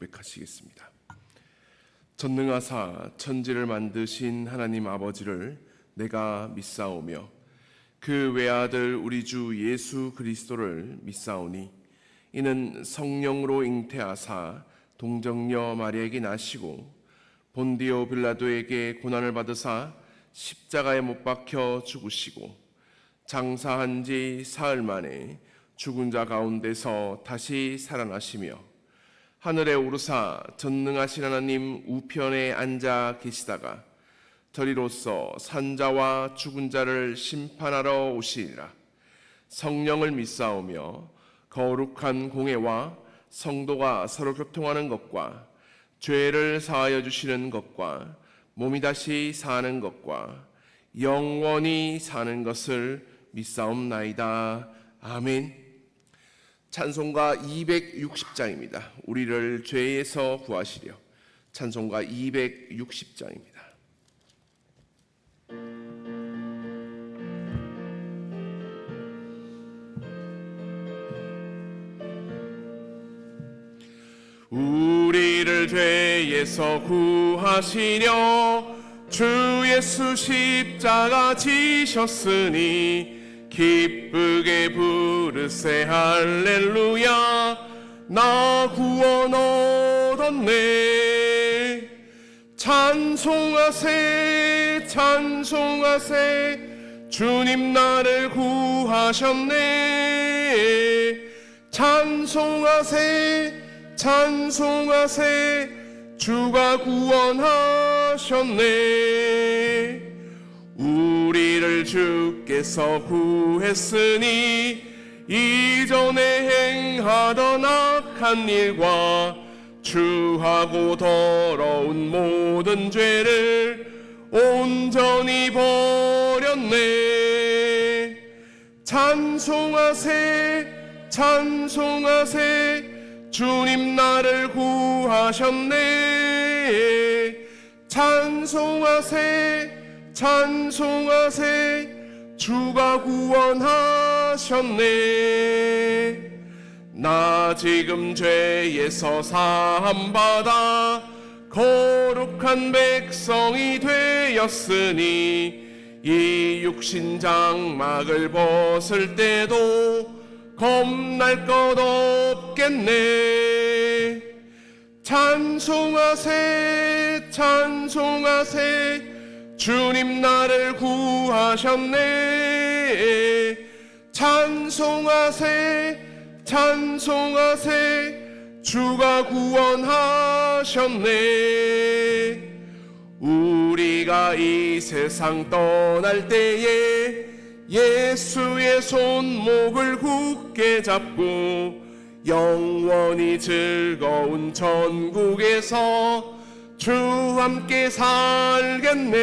고백하시겠습니다. 전능하사 천지를 만드신 하나님 아버지를 내가 믿사오며 그 외아들 우리 주 예수 그리스도를 믿사오니 이는 성령으로 잉태하사 동정녀 마리아에게 나시고 본디오 빌라도에게 고난을 받으사 십자가에 못 박혀 죽으시고 장사한 지 사흘 만에 죽은 자 가운데서 다시 살아나시며 하늘에 오르사 전능하신 하나님 우편에 앉아 계시다가 저리로서 산자와 죽은 자를 심판하러 오시리라. 성령을 믿사오며 거룩한 공회와 성도가 서로 교통하는 것과 죄를 사하여 주시는 것과 몸이 다시 사는 것과 영원히 사는 것을 믿사옵나이다. 아멘. 찬송가 260장입니다. 우리를 죄에서 구하시려. 찬송가 260장입니다. 우리를 죄에서 구하시려 주 예수 십자가 지셨으니 기쁘게 부르세 할렐루야. 나 구원 얻었네. 찬송하세 찬송하세 주님 나를 구하셨네. 찬송하세 찬송하세 주가 구원하셨네. 우리를 주께서 구했으니 이전에 행하던 악한 일과 추하고 더러운 모든 죄를 온전히 버렸네. 찬송하세 찬송하세 주님 나를 구하셨네. 찬송하세 찬송하세 주가 구원하셨네. 나 지금 죄에서 사함받아 거룩한 백성이 되었으니 이 육신 장막을 벗을 때도 겁날 것 없겠네. 찬송하세 찬송하세 주님 나를 구하셨네. 찬송하세 찬송하세 주가 구원하셨네. 우리가 이 세상 떠날 때에 예수의 손목을 굳게 잡고 영원히 즐거운 천국에서 주 함께 살겠네.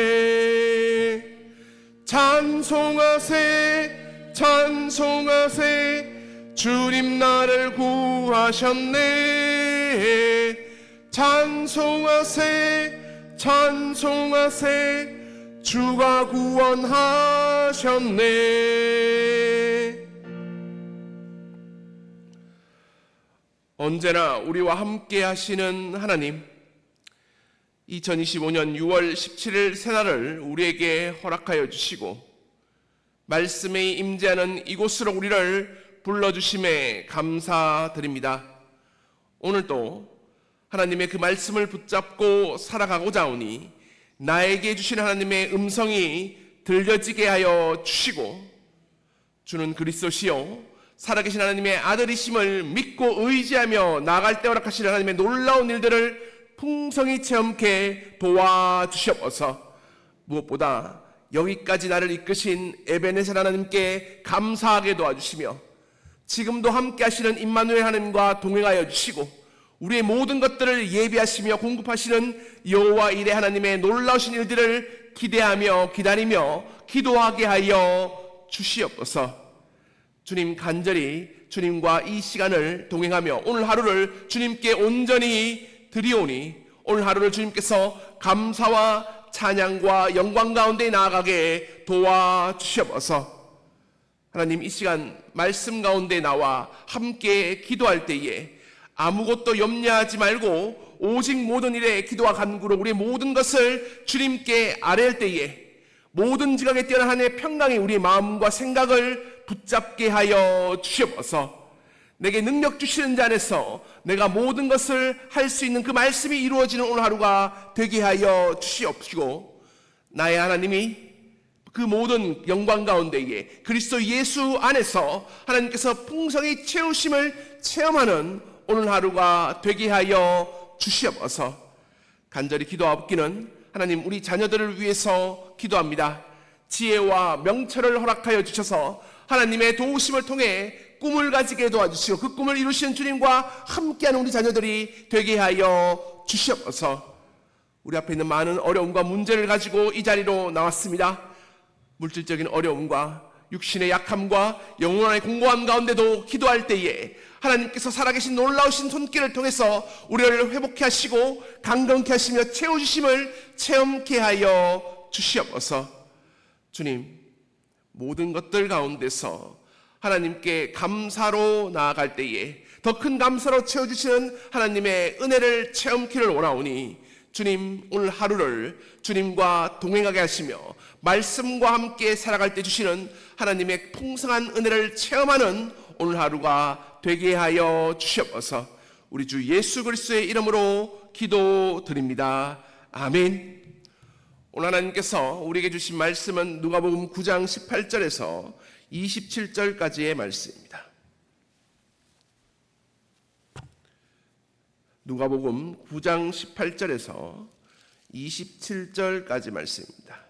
찬송하세 찬송하세 주님 나를 구하셨네. 찬송하세 찬송하세 주가 구원하셨네. 언제나 우리와 함께 하시는 하나님, 2025년 6월 17일 새날을 우리에게 허락하여 주시고 말씀에 임재하는 이곳으로 우리를 불러주심에 감사드립니다. 오늘도 하나님의 그 말씀을 붙잡고 살아가고자 하오니 나에게 주신 하나님의 음성이 들려지게 하여 주시고 주는 그리스도시요 살아계신 하나님의 아들이심을 믿고 의지하며 나아갈 때 허락하시는 하나님의 놀라운 일들을 풍성히 체험케 도와주시옵소서. 무엇보다 여기까지 나를 이끄신 에베네셀 하나님께 감사하게 도와주시며 지금도 함께 하시는 임마누엘 하나님과 동행하여 주시고 우리의 모든 것들을 예비하시며 공급하시는 여호와 이레 하나님의 놀라우신 일들을 기대하며 기다리며 기도하게 하여 주시옵소서. 주님, 간절히 주님과 이 시간을 동행하며 오늘 하루를 주님께 온전히 드리오니 오늘 하루를 주님께서 감사와 찬양과 영광 가운데 나아가게 도와주시옵소서. 하나님, 이 시간 말씀 가운데 나와 함께 기도할 때에 아무것도 염려하지 말고 오직 모든 일에 기도와 간구로 우리의 모든 것을 주님께 아뢰할 때에 모든 지각에 뛰어난 하나님의 평강이 우리의 마음과 생각을 붙잡게 하여 주시옵소서. 내게 능력 주시는 자 안에서 내가 모든 것을 할 수 있는 그 말씀이 이루어지는 오늘 하루가 되게 하여 주시옵시고, 나의 하나님이 그 모든 영광 가운데에 그리스도 예수 안에서 하나님께서 풍성히 채우심을 체험하는 오늘 하루가 되게 하여 주시옵소서. 간절히 기도하옵기는 하나님, 우리 자녀들을 위해서 기도합니다. 지혜와 명철을 허락하여 주셔서 하나님의 도우심을 통해 꿈을 가지게 도와주시고 그 꿈을 이루시는 주님과 함께하는 우리 자녀들이 되게 하여 주시옵소서. 우리 앞에 있는 많은 어려움과 문제를 가지고 이 자리로 나왔습니다. 물질적인 어려움과 육신의 약함과 영혼의 공고함 가운데도 기도할 때에 하나님께서 살아계신 놀라우신 손길을 통해서 우리를 회복케 하시고 강건케 하시며 채워주심을 체험케 하여 주시옵소서. 주님, 모든 것들 가운데서 하나님께 감사로 나아갈 때에 더 큰 감사로 채워주시는 하나님의 은혜를 체험키를 원하오니 주님, 오늘 하루를 주님과 동행하게 하시며 말씀과 함께 살아갈 때 주시는 하나님의 풍성한 은혜를 체험하는 오늘 하루가 되게 하여 주시옵소서. 우리 주 예수 그리스도의 이름으로 기도드립니다. 아멘. 오늘 하나님께서 우리에게 주신 말씀은 누가복음 9장 18절에서 27절까지의 말씀입니다. 누가복음 9장 18절에서 27절까지 말씀입니다.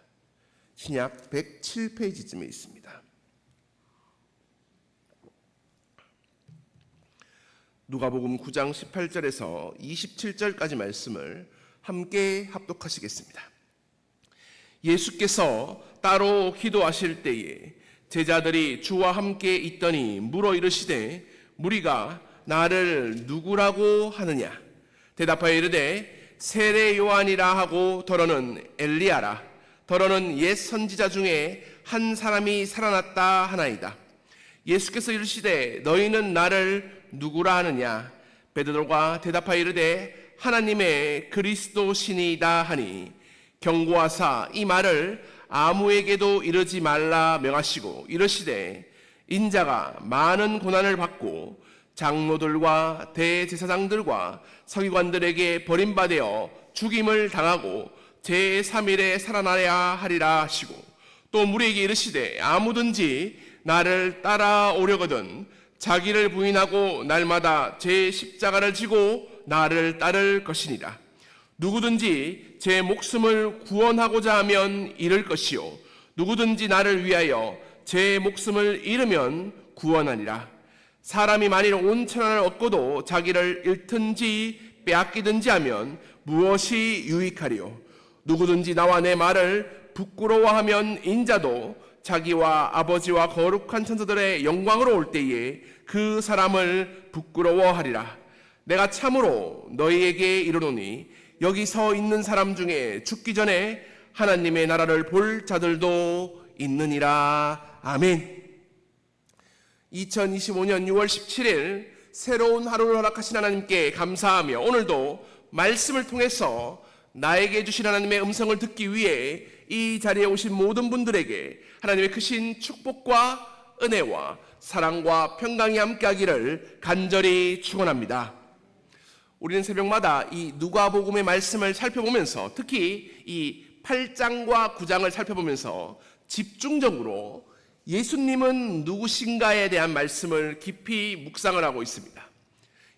신약 107페이지쯤에 있습니다. 누가복음 9장 18절에서 27절까지 말씀을 함께 합독하시겠습니다. 예수께서 따로 기도하실 때에 제자들이 주와 함께 있더니 물어 이르시되 무리가 나를 누구라고 하느냐? 대답하여 이르되 세례 요한이라 하고 더러는 엘리야라, 더러는 옛 선지자 중에 한 사람이 살아났다 하나이다. 예수께서 이르시되 너희는 나를 누구라 하느냐? 베드로가 대답하여 이르되 하나님의 그리스도시니이다 하니 경고하사 이 말을 아무에게도 이르지 말라 명하시고 이르시되 인자가 많은 고난을 받고 장로들과 대제사장들과 서기관들에게 버림받아 죽임을 당하고 제3일에 살아나야 하리라 하시고 또 무리에게 이르시되 아무든지 나를 따라오려거든 자기를 부인하고 날마다 제 십자가를 지고 나를 따를 것이니라. 누구든지 제 목숨을 구원하고자 하면 잃을 것이요 누구든지 나를 위하여 제 목숨을 잃으면 구원하리라. 사람이 만일 온 천하를 얻고도 자기를 잃든지 빼앗기든지 하면 무엇이 유익하리요? 누구든지 나와 내 말을 부끄러워하면 인자도 자기와 아버지와 거룩한 천사들의 영광으로 올 때에 그 사람을 부끄러워하리라. 내가 참으로 너희에게 이르노니 여기 서 있는 사람 중에 죽기 전에 하나님의 나라를 볼 자들도 있느니라. 아멘. 2025년 6월 17일 새로운 하루를 허락하신 하나님께 감사하며 오늘도 말씀을 통해서 나에게 주신 하나님의 음성을 듣기 위해 이 자리에 오신 모든 분들에게 하나님의 크신 축복과 은혜와 사랑과 평강이 함께하기를 간절히 축원합니다. 우리는 새벽마다 이 누가복음의 말씀을 살펴보면서 특히 이 8장과 9장을 살펴보면서 집중적으로 예수님은 누구신가에 대한 말씀을 깊이 묵상을 하고 있습니다.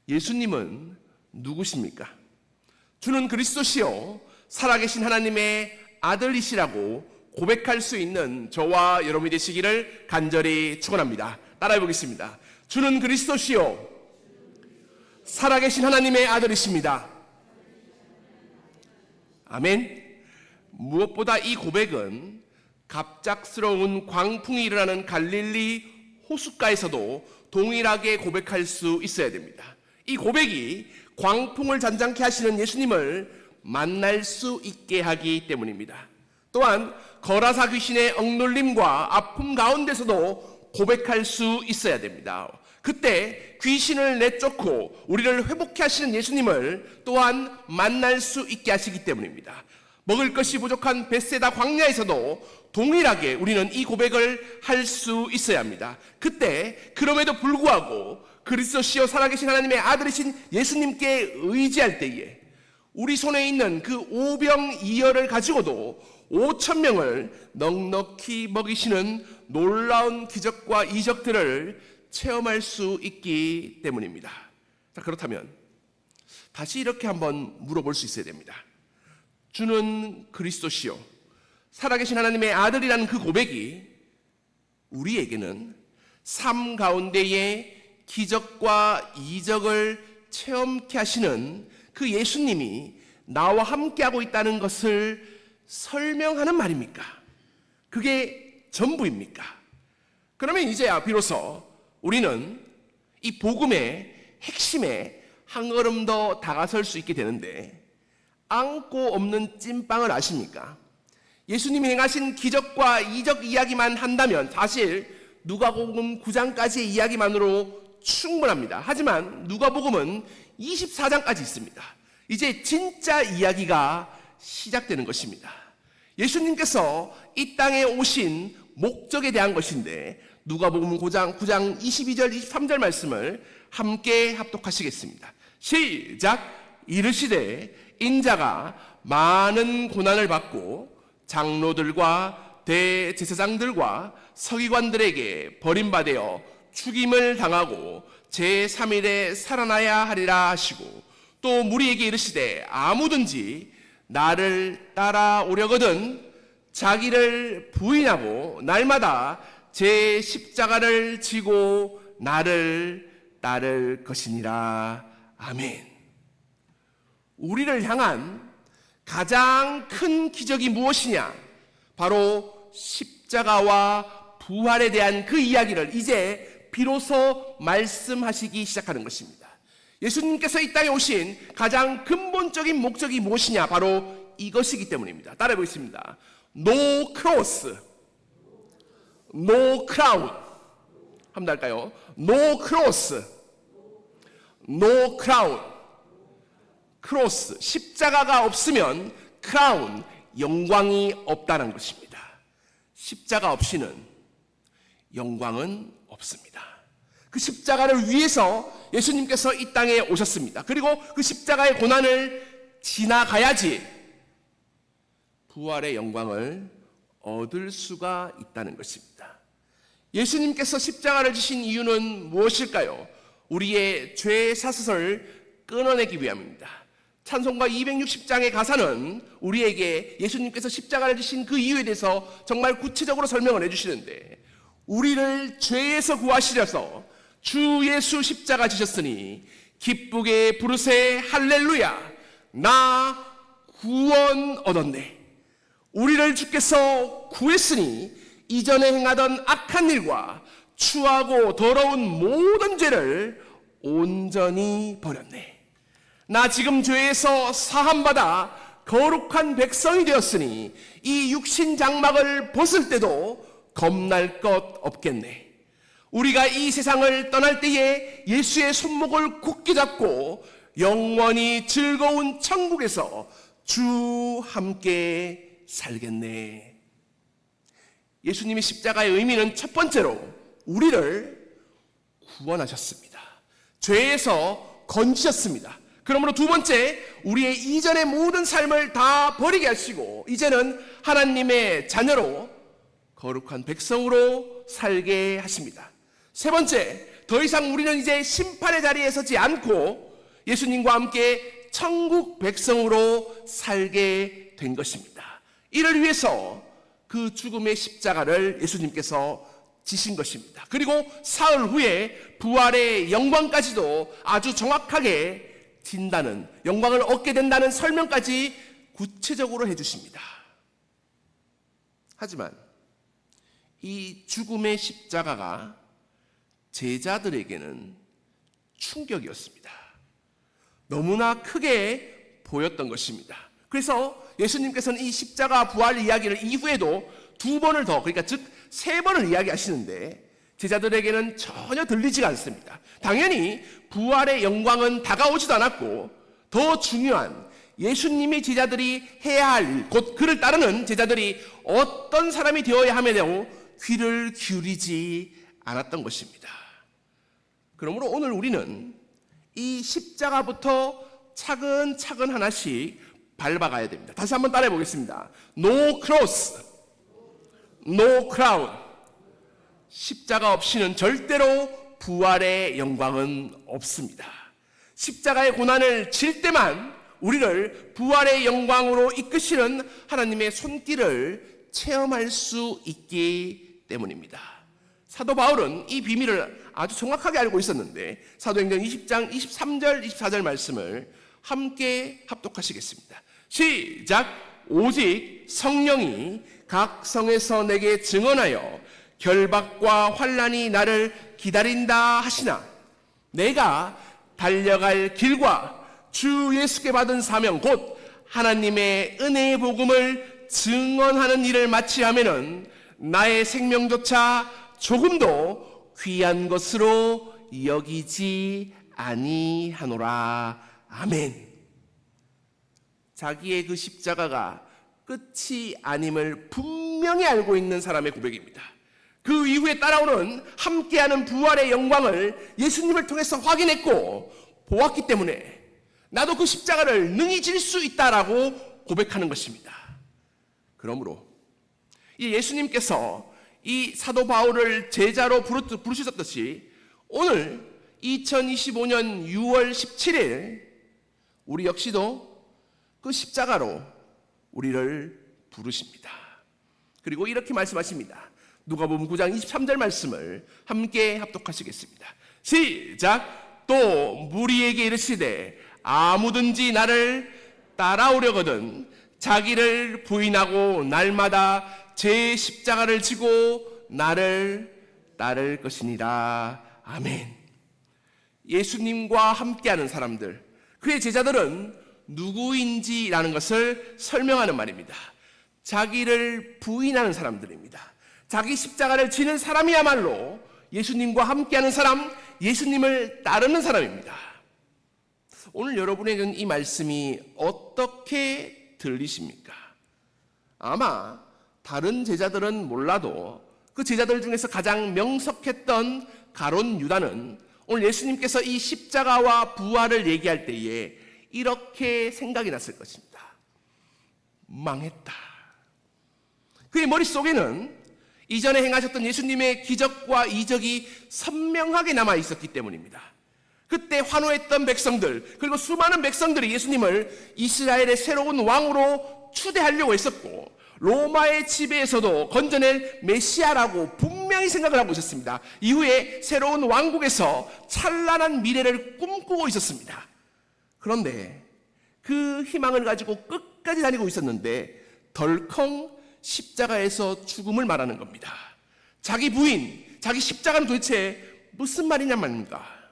예수님은 누구십니까? 주는 그리스도시요 살아계신 하나님의 아들이시라고 고백할 수 있는 저와 여러분이 되시기를 간절히 축원합니다. 따라해 보겠습니다. 주는 그리스도시요 살아계신 하나님의 아들이십니다. 아멘. 무엇보다 이 고백은 갑작스러운 광풍이 일어나는 갈릴리 호숫가에서도 동일하게 고백할 수 있어야 됩니다. 이 고백이 광풍을 잔잔케 하시는 예수님을 만날 수 있게 하기 때문입니다. 또한 거라사 귀신의 억눌림과 아픔 가운데서도 고백할 수 있어야 됩니다. 그때 귀신을 내쫓고 우리를 회복케 하시는 예수님을 또한 만날 수 있게 하시기 때문입니다. 먹을 것이 부족한 벳세다 광야에서도 동일하게 우리는 이 고백을 할 수 있어야 합니다. 그때 그럼에도 불구하고 그리스도시요 살아계신 하나님의 아들이신 예수님께 의지할 때에 우리 손에 있는 그 오병이어를 가지고도 5,000명을 넉넉히 먹이시는 놀라운 기적과 이적들을 체험할 수 있기 때문입니다. 자, 그렇다면 다시 이렇게 한번 물어볼 수 있어야 됩니다. 주는 그리스도시요 살아계신 하나님의 아들이라는 그 고백이 우리에게는 삶 가운데에 기적과 이적을 체험케 하시는 그 예수님이 나와 함께하고 있다는 것을 설명하는 말입니까? 그게 전부입니까? 그러면 이제야 비로소 우리는 이 복음의 핵심에 한 걸음 더 다가설 수 있게 되는데, 안고 없는 찐빵을 아십니까? 예수님이 행하신 기적과 이적 이야기만 한다면 사실 누가복음 9장까지의 이야기만으로 충분합니다. 하지만 누가복음은 24장까지 있습니다. 이제 진짜 이야기가 시작되는 것입니다. 예수님께서 이 땅에 오신 목적에 대한 것인데, 누가복음 9장 22절 23절 말씀을 함께 합독하시겠습니다. 시작. 이르시되 인자가 많은 고난을 받고 장로들과 대제사장들과 서기관들에게 버림받아 죽임을 당하고 제3일에 살아나야 하리라 하시고, 또 무리에게 이르시되 아무든지 나를 따라오려거든 자기를 부인하고 날마다 제 십자가를 지고 나를 따를 것이니라. 아멘. 우리를 향한 가장 큰 기적이 무엇이냐? 바로 십자가와 부활에 대한 그 이야기를 이제 비로소 말씀하시기 시작하는 것입니다. 예수님께서 이 땅에 오신 가장 근본적인 목적이 무엇이냐? 바로 이것이기 때문입니다. 따라해 보겠습니다. No cross, no crown. 한번 더 할까요? No cross, no crown. 크로스, 십자가가 없으면 크라운, 영광이 없다는 것입니다. 십자가 없이는 영광은 없습니다. 그 십자가를 위해서 예수님께서 이 땅에 오셨습니다. 그리고 그 십자가의 고난을 지나가야지 부활의 영광을 얻을 수가 있다는 것입니다. 예수님께서 십자가를 지신 이유는 무엇일까요? 우리의 죄 사슬을 끊어내기 위함입니다. 찬송가 260장의 가사는 우리에게 예수님께서 십자가를 지신 그 이유에 대해서 정말 구체적으로 설명을 해주시는데, 우리를 죄에서 구하시려서 주 예수 십자가 지셨으니 기쁘게 부르세 할렐루야, 나 구원 얻었네. 우리를 주께서 구했으니 이전에 행하던 악한 일과 추하고 더러운 모든 죄를 온전히 버렸네. 나 지금 죄에서 사함받아 거룩한 백성이 되었으니 이 육신 장막을 벗을 때도 겁날 것 없겠네. 우리가 이 세상을 떠날 때에 예수의 손목을 굳게 잡고 영원히 즐거운 천국에서 주 함께 살겠네. 예수님의 십자가의 의미는 첫 번째로 우리를 구원하셨습니다. 죄에서 건지셨습니다. 그러므로 두 번째, 우리의 이전의 모든 삶을 다 버리게 하시고 이제는 하나님의 자녀로 거룩한 백성으로 살게 하십니다. 세 번째, 더 이상 우리는 이제 심판의 자리에 서지 않고 예수님과 함께 천국 백성으로 살게 된 것입니다. 이를 위해서 그 죽음의 십자가를 예수님께서 지신 것입니다. 그리고 사흘 후에 부활의 영광까지도 아주 정확하게 진다는, 영광을 얻게 된다는 설명까지 구체적으로 해주십니다. 하지만 이 죽음의 십자가가 제자들에게는 충격이었습니다. 너무나 크게 보였던 것입니다. 그래서 예수님께서는 이 십자가 부활 이야기를 이후에도 두 번을 더, 그러니까 즉 세 번을 이야기하시는데, 제자들에게는 전혀 들리지가 않습니다. 당연히 부활의 영광은 다가오지도 않았고, 더 중요한 예수님이 제자들이 해야 할 일, 곧 그를 따르는 제자들이 어떤 사람이 되어야 함에 대해 귀를 기울이지 않았던 것입니다. 그러므로 오늘 우리는 이 십자가부터 차근차근 하나씩 밟아가야 됩니다. 다시 한번 따라해 보겠습니다. No cross, no crown. 십자가 없이는 절대로 부활의 영광은 없습니다. 십자가의 고난을 질 때만 우리를 부활의 영광으로 이끄시는 하나님의 손길을 체험할 수 있기 때문입니다. 사도 바울은 이 비밀을 아주 정확하게 알고 있었는데 사도행전 20장 23절 24절 말씀을 함께 합독하시겠습니다. 시작. 오직 성령이 각 성에서 내게 증언하여 결박과 환난이 나를 기다린다 하시나 내가 달려갈 길과 주 예수께 받은 사명 곧 하나님의 은혜의 복음을 증언하는 일을 마치하면은 나의 생명조차 조금도 귀한 것으로 여기지 아니하노라. 아멘. 자기의 그 십자가가 끝이 아님을 분명히 알고 있는 사람의 고백입니다. 그 이후에 따라오는 함께하는 부활의 영광을 예수님을 통해서 확인했고 보았기 때문에 나도 그 십자가를 능히 질 수 있다라고 고백하는 것입니다. 그러므로 이 예수님께서 이 사도 바울을 제자로 부르셨듯이 오늘 2025년 6월 17일 우리 역시도 그 십자가로 우리를 부르십니다. 그리고 이렇게 말씀하십니다. 누가복음 9장 23절 말씀을 함께 합독하시겠습니다. 시작. 또 무리에게 이르시되 아무든지 나를 따라오려거든 자기를 부인하고 날마다 제 십자가를 지고 나를 따를 것이니라. 아멘. 예수님과 함께하는 사람들, 그의 제자들은 누구인지라는 것을 설명하는 말입니다. 자기를 부인하는 사람들입니다. 자기 십자가를 지는 사람이야말로 예수님과 함께하는 사람, 예수님을 따르는 사람입니다. 오늘 여러분에게는 이 말씀이 어떻게 들리십니까? 아마 다른 제자들은 몰라도 그 제자들 중에서 가장 명석했던 가룟 유다는 오늘 예수님께서 이 십자가와 부활을 얘기할 때에 이렇게 생각이 났을 것입니다. 망했다. 그의 머릿속에는 이전에 행하셨던 예수님의 기적과 이적이 선명하게 남아 있었기 때문입니다. 그때 환호했던 백성들, 그리고 수많은 백성들이 예수님을 이스라엘의 새로운 왕으로 추대하려고 했었고 로마의 지배에서도 건져낼 메시아라고 분명히 생각을 하고 있었습니다. 이후에 새로운 왕국에서 찬란한 미래를 꿈꾸고 있었습니다. 그런데 그 희망을 가지고 끝까지 다니고 있었는데 덜컹 십자가에서 죽음을 말하는 겁니다. 자기 부인, 자기 십자가는 도대체 무슨 말이냐 말입니까?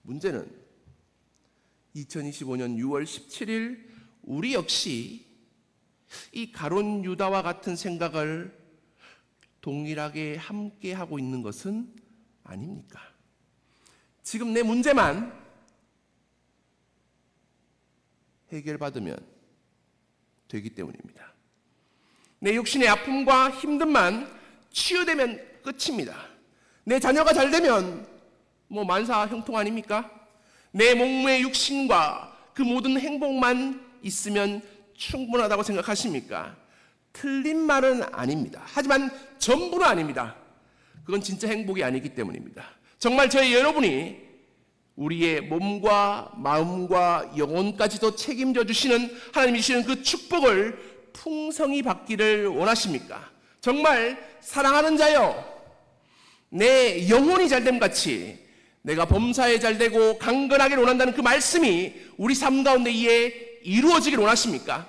문제는 2025년 6월 17일 우리 역시 이 가룟 유다와 같은 생각을 동일하게 함께 하고 있는 것은 아닙니까? 지금 내 문제만 해결받으면 되기 때문입니다. 내 육신의 아픔과 힘듦만 치유되면 끝입니다. 내 자녀가 잘 되면 뭐 만사 형통 아닙니까? 내 몸의 육신과 그 모든 행복만 있으면 충분하다고 생각하십니까? 틀린 말은 아닙니다. 하지만 전부는 아닙니다. 그건 진짜 행복이 아니기 때문입니다. 정말 저희 여러분이 우리의 몸과 마음과 영혼까지도 책임져 주시는 하나님이 주시는 그 축복을 풍성히 받기를 원하십니까? 정말 사랑하는 자여, 내 영혼이 잘됨 같이 내가 범사에 잘되고 강건하기를 원한다는 그 말씀이 우리 삶 가운데 이루어지기를 원하십니까?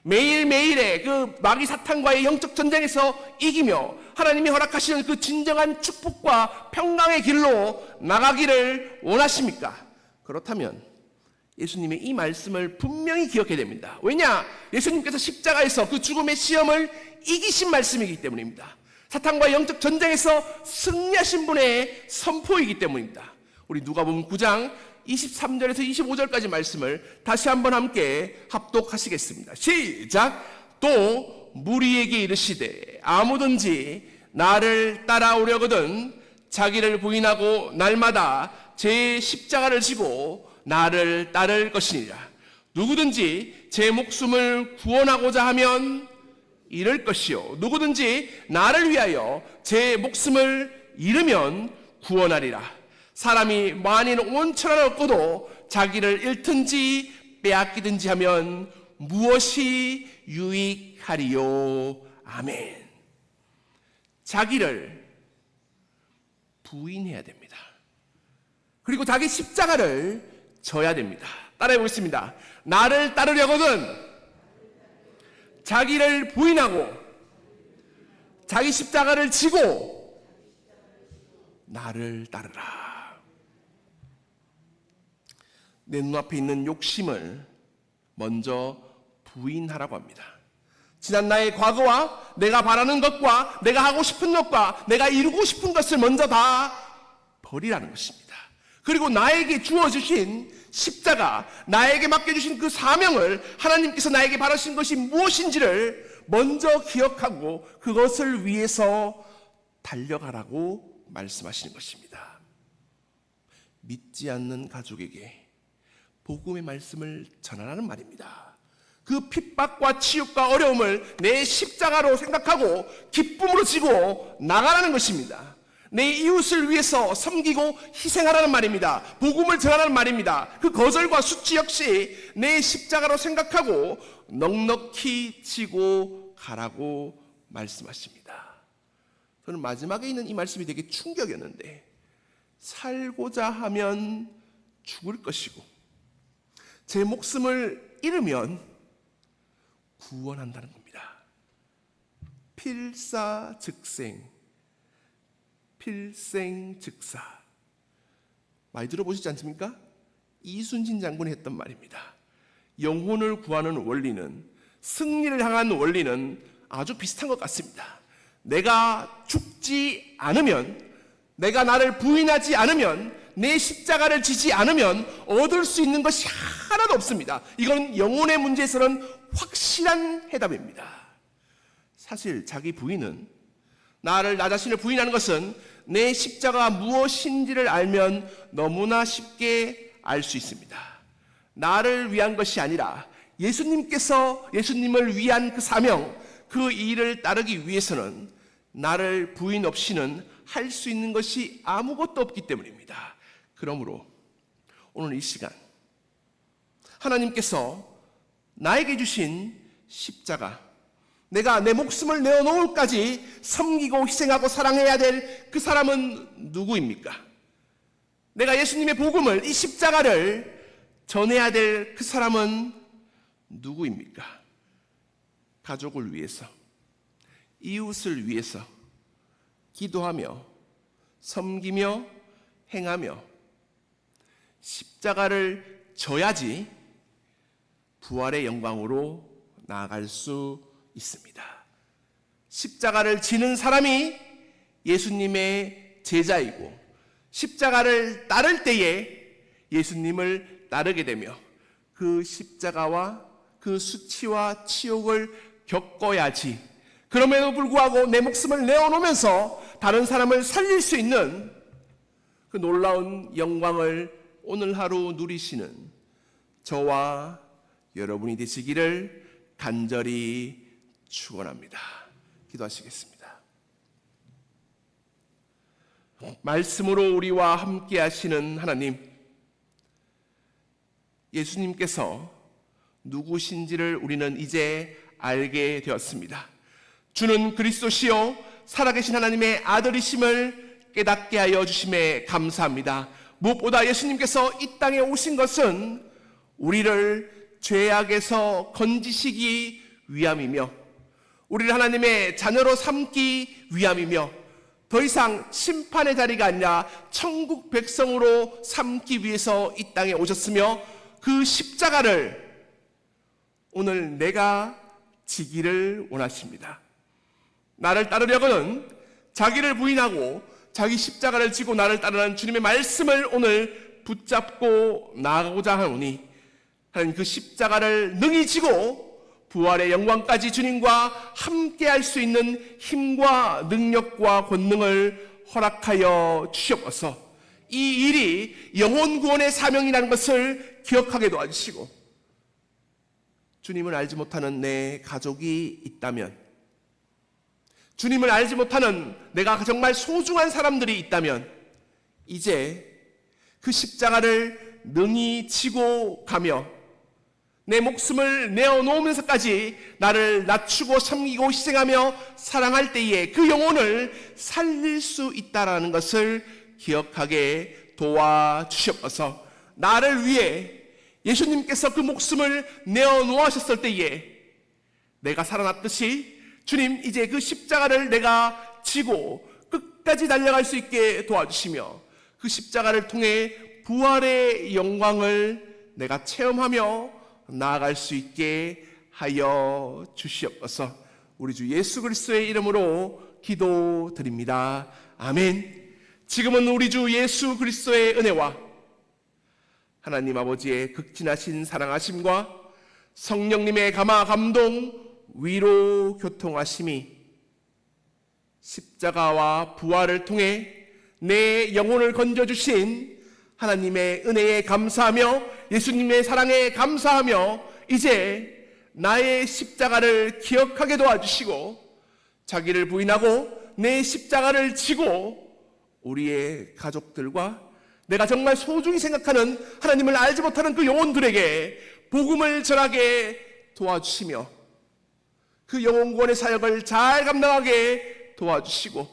매일매일의 그 마귀 사탄과의 영적 전쟁에서 이기며 하나님이 허락하시는 그 진정한 축복과 평강의 길로 나가기를 원하십니까? 그렇다면 예수님의 이 말씀을 분명히 기억해야 됩니다. 왜냐? 예수님께서 십자가에서 그 죽음의 시험을 이기신 말씀이기 때문입니다. 사탄과 영적 전쟁에서 승리하신 분의 선포이기 때문입니다. 우리 누가복음 9장 23절에서 25절까지 말씀을 다시 한번 함께 합독하시겠습니다. 시작! 또 무리에게 이르시되 아무든지 나를 따라오려거든 자기를 부인하고 날마다 제 십자가를 지고 나를 따를 것이니라. 누구든지 제 목숨을 구원하고자 하면 잃을 것이요 누구든지 나를 위하여 제 목숨을 잃으면 구원하리라. 사람이 만일 온 천하를 얻고도 자기를 잃든지 빼앗기든지 하면 무엇이 유익하리요. 아멘. 자기를 부인해야 됩니다. 그리고 자기 십자가를 져야 됩니다. 따라해 보겠습니다. 나를 따르려거든 자기를 부인하고 자기 십자가를 지고 나를 따르라. 내 눈앞에 있는 욕심을 먼저 부인하라고 합니다. 지난 나의 과거와 내가 바라는 것과 내가 하고 싶은 것과 내가 이루고 싶은 것을 먼저 다 버리라는 것입니다. 그리고 나에게 주어주신 십자가, 나에게 맡겨주신 그 사명을 하나님께서 나에게 바라신 것이 무엇인지를 먼저 기억하고 그것을 위해서 달려가라고 말씀하시는 것입니다. 믿지 않는 가족에게 복음의 말씀을 전하라는 말입니다. 그 핍박과 치욕과 어려움을 내 십자가로 생각하고 기쁨으로 지고 나가라는 것입니다. 내 이웃을 위해서 섬기고 희생하라는 말입니다. 복음을 전하라는 말입니다. 그 거절과 수치 역시 내 십자가로 생각하고 넉넉히 지고 가라고 말씀하십니다. 저는 마지막에 있는 이 말씀이 되게 충격이었는데, 살고자 하면 죽을 것이고 제 목숨을 잃으면 구원한다는 겁니다. 필사즉생, 필생즉사. 많이 들어보시지 않습니까? 이순신 장군이 했던 말입니다. 영혼을 구하는 원리는, 승리를 향한 원리는 아주 비슷한 것 같습니다. 내가 죽지 않으면, 내가 나를 부인하지 않으면, 내 십자가를 지지 않으면 얻을 수 있는 것이 하나도 없습니다. 이건 영혼의 문제에서는 확실한 해답입니다. 사실 자기 부인은, 나를, 나 자신을 부인하는 것은 내 십자가가 무엇인지를 알면 너무나 쉽게 알 수 있습니다. 나를 위한 것이 아니라 예수님을 위한 그 사명, 그 일을 따르기 위해서는 나를 부인 없이는 할 수 있는 것이 아무것도 없기 때문입니다. 그러므로 오늘 이 시간 하나님께서 나에게 주신 십자가, 내가 내 목숨을 내어놓을까지 섬기고 희생하고 사랑해야 될 그 사람은 누구입니까? 내가 예수님의 복음을, 이 십자가를 전해야 될 그 사람은 누구입니까? 가족을 위해서, 이웃을 위해서 기도하며 섬기며 행하며 십자가를 져야지 부활의 영광으로 나아갈 수 있습니다. 십자가를 지는 사람이 예수님의 제자이고, 십자가를 따를 때에 예수님을 따르게 되며 그 십자가와 그 수치와 치욕을 겪어야지, 그럼에도 불구하고 내 목숨을 내어놓으면서 다른 사람을 살릴 수 있는 그 놀라운 영광을 오늘 하루 누리시는 저와 여러분이 되시기를 간절히 축원합니다. 기도하시겠습니다. 말씀으로 우리와 함께 하시는 하나님, 예수님께서 누구신지를 우리는 이제 알게 되었습니다. 주는 그리스도시요 살아계신 하나님의 아들이심을 깨닫게 하여 주심에 감사합니다. 무엇보다 예수님께서 이 땅에 오신 것은 우리를 죄악에서 건지시기 위함이며, 우리를 하나님의 자녀로 삼기 위함이며, 더 이상 심판의 자리가 아니라 천국 백성으로 삼기 위해서 이 땅에 오셨으며, 그 십자가를 오늘 내가 지기를 원하십니다. 나를 따르려고는 자기를 부인하고 자기 십자가를 지고 나를 따르는 주님의 말씀을 오늘 붙잡고 나아가고자 하오니 하나님 그 십자가를 능히 지고 부활의 영광까지 주님과 함께 할 수 있는 힘과 능력과 권능을 허락하여 주시옵소서. 이 일이 영혼 구원의 사명이라는 것을 기억하게 도와주시고, 주님을 알지 못하는 내 가족이 있다면, 주님을 알지 못하는 내가 정말 소중한 사람들이 있다면 이제 그 십자가를 능히 지고 가며 내 목숨을 내어놓으면서까지 나를 낮추고 섬기고 희생하며 사랑할 때에 그 영혼을 살릴 수 있다는 것을 기억하게 도와주시옵소서. 나를 위해 예수님께서 그 목숨을 내어놓으셨을 때에 내가 살아났듯이 주님 이제 그 십자가를 내가 지고 끝까지 달려갈 수 있게 도와주시며 그 십자가를 통해 부활의 영광을 내가 체험하며 나아갈 수 있게 하여 주시옵소서. 우리 주 예수 그리스도의 이름으로 기도드립니다. 아멘. 지금은 우리 주 예수 그리스도의 은혜와 하나님 아버지의 극진하신 사랑하심과 성령님의 감화 감동 위로 교통하심이 십자가와 부활을 통해 내 영혼을 건져주신 하나님의 은혜에 감사하며 예수님의 사랑에 감사하며 이제 나의 십자가를 기억하게 도와주시고 자기를 부인하고 내 십자가를 지고 우리의 가족들과 내가 정말 소중히 생각하는 하나님을 알지 못하는 그 영혼들에게 복음을 전하게 도와주시며 그 영혼구원의 사역을 잘 감당하게 도와주시고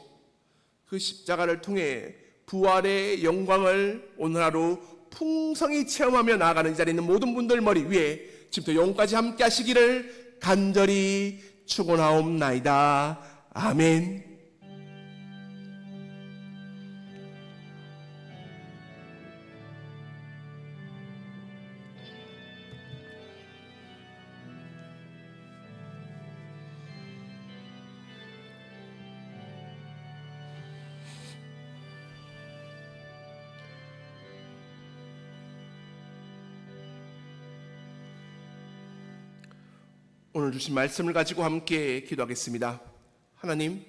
그 십자가를 통해 부활의 영광을 오늘 하루 풍성히 체험하며 나아가는 이 자리에 있는 모든 분들 머리 위에 지금부터 영혼까지 함께 하시기를 간절히 축원하옵나이다. 아멘. 오늘 주신 말씀을 가지고 함께 기도하겠습니다. 하나님,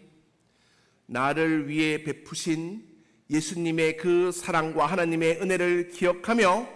나를 위해 베푸신 예수님의 그 사랑과 하나님의 은혜를 기억하며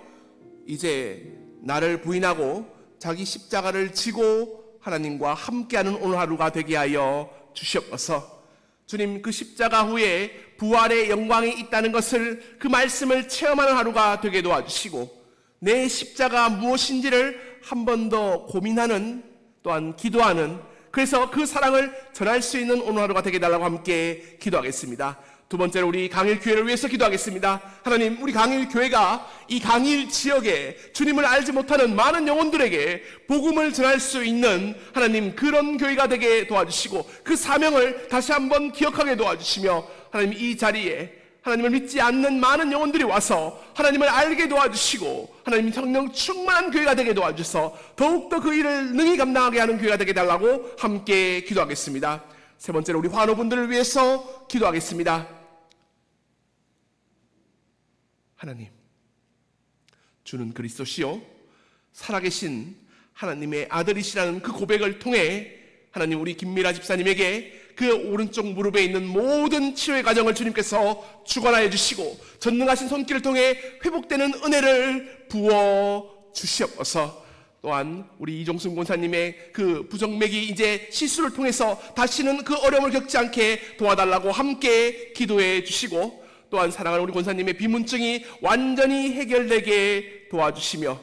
이제 나를 부인하고 자기 십자가를 지고 하나님과 함께하는 오늘 하루가 되게 하여 주시옵소서. 주님, 그 십자가 후에 부활의 영광이 있다는 것을 그 말씀을 체험하는 하루가 되게 도와주시고 내 십자가 무엇인지를 한 번 더 고민하는 또한 기도하는 그래서 그 사랑을 전할 수 있는 오늘 하루가 되게 달라고 함께 기도하겠습니다. 두 번째로 우리 강일교회를 위해서 기도하겠습니다. 하나님, 우리 강일교회가 이 강일 지역에 주님을 알지 못하는 많은 영혼들에게 복음을 전할 수 있는 하나님 그런 교회가 되게 도와주시고 그 사명을 다시 한번 기억하게 도와주시며 하나님 이 자리에 하나님을 믿지 않는 많은 영혼들이 와서 하나님을 알게 도와주시고 하나님 성령 충만한 교회가 되게 도와주셔서 더욱더 그 일을 능히 감당하게 하는 교회가 되게 달라고 함께 기도하겠습니다. 세 번째로 우리 환우분들을 위해서 기도하겠습니다. 하나님, 주는 그리스도시요 살아계신 하나님의 아들이시라는 그 고백을 통해 하나님 우리 김미라 집사님에게 그 오른쪽 무릎에 있는 모든 치료의 과정을 주님께서 주관하여 주시고 전능하신 손길을 통해 회복되는 은혜를 부어 주시옵소서. 또한 우리 이종순 권사님의 그 부정맥이 이제 시술을 통해서 다시는 그 어려움을 겪지 않게 도와달라고 함께 기도해 주시고 또한 사랑하는 우리 권사님의 비문증이 완전히 해결되게 도와주시며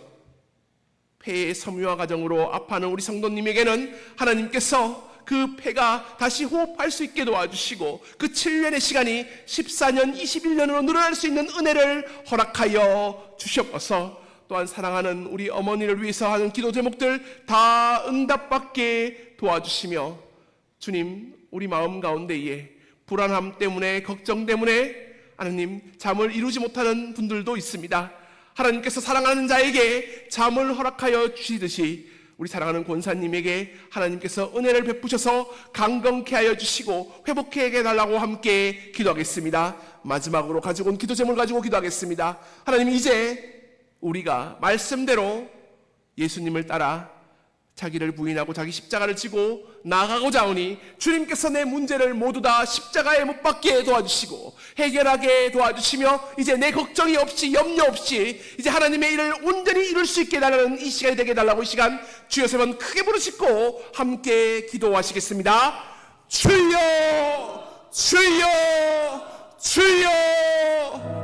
폐의 섬유화 과정으로 아파하는 우리 성도님에게는 하나님께서 그 폐가 다시 호흡할 수 있게 도와주시고 그 7년의 시간이 14년, 21년으로 늘어날 수 있는 은혜를 허락하여 주시옵소서. 또한 사랑하는 우리 어머니를 위해서 하는 기도 제목들 다 응답받게 도와주시며 주님, 우리 마음 가운데에 불안함 때문에 걱정 때문에 하나님 잠을 이루지 못하는 분들도 있습니다. 하나님께서 사랑하는 자에게 잠을 허락하여 주시듯이 우리 사랑하는 권사님에게 하나님께서 은혜를 베푸셔서 강건케 하여 주시고 회복해 달라고 함께 기도하겠습니다. 마지막으로 가지고 온 기도 제목을 가지고 기도하겠습니다. 하나님, 이제 우리가 말씀대로 예수님을 따라 자기를 부인하고 자기 십자가를 지고 나아가고자 하오니 주님께서 내 문제를 모두 다 십자가에 못 박게 도와주시고 해결하게 도와주시며 이제 내 걱정이 없이 염려 없이 이제 하나님의 일을 온전히 이룰 수 있게 달라는 이 시간이 되게 달라고 이 시간 주여 세 번 크게 부르짖고 함께 기도하시겠습니다. 주여 주여 주여